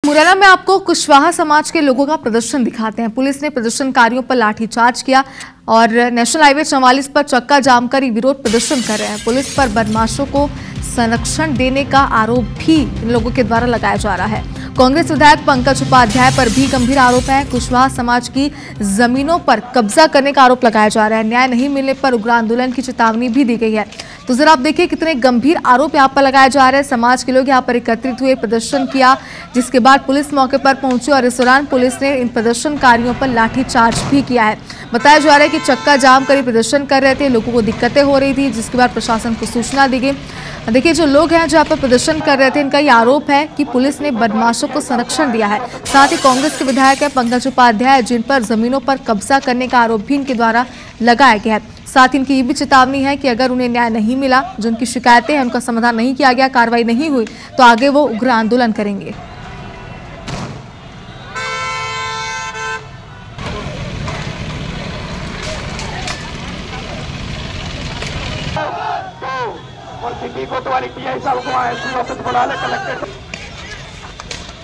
मुरैना में आपको कुशवाहा समाज के लोगों का प्रदर्शन दिखाते हैं। पुलिस ने प्रदर्शनकारियों पर लाठीचार्ज किया और नेशनल हाईवे 44 पर चक्का जाम कर विरोध प्रदर्शन कर रहे हैं। पुलिस पर बदमाशों को संरक्षण देने का आरोप भी इन लोगों के द्वारा लगाया जा रहा है। कांग्रेस विधायक पंकज उपाध्याय पर भी गंभीर आरोप है। कुशवाहा समाज की जमीनों पर कब्जा करने का आरोप लगाया जा रहा है। न्याय नहीं मिलने पर उग्र आंदोलन की चेतावनी भी दी गई है। तो जरा आप देखिए कितने गंभीर आरोप यहाँ पर लगाए जा रहे हैं। समाज के लोग यहाँ पर एकत्रित हुए, प्रदर्शन किया, जिसके बाद पुलिस मौके पर पहुंची और इस दौरान पुलिस ने इन प्रदर्शनकारियों पर लाठीचार्ज भी किया है। बताया जा रहा है कि चक्का जाम कर प्रदर्शन कर रहे थे, लोगों को दिक्कतें हो रही थी, जिसके बाद प्रशासन को सूचना दी गई। देखिए जो लोग हैं जहाँ पर प्रदर्शन कर रहे थे, इनका ये आरोप है कि पुलिस ने बदमाशों को संरक्षण दिया है। साथ ही कांग्रेस के विधायक है पंकज उपाध्याय, जिन पर जमीनों पर कब्जा करने का आरोप भी इनके द्वारा लगाया गया है। साथ ही इनकी ये भी चेतावनी है कि अगर उन्हें न्याय नहीं मिला, जो उनकी शिकायतें हैं उनका समाधान नहीं किया गया, कार्रवाई नहीं हुई, तो आगे वो उग्र आंदोलन करेंगे। और सिटी कोतवाली पीआई साहब को एसपी ऑफिस बुला ले, कलेक्टर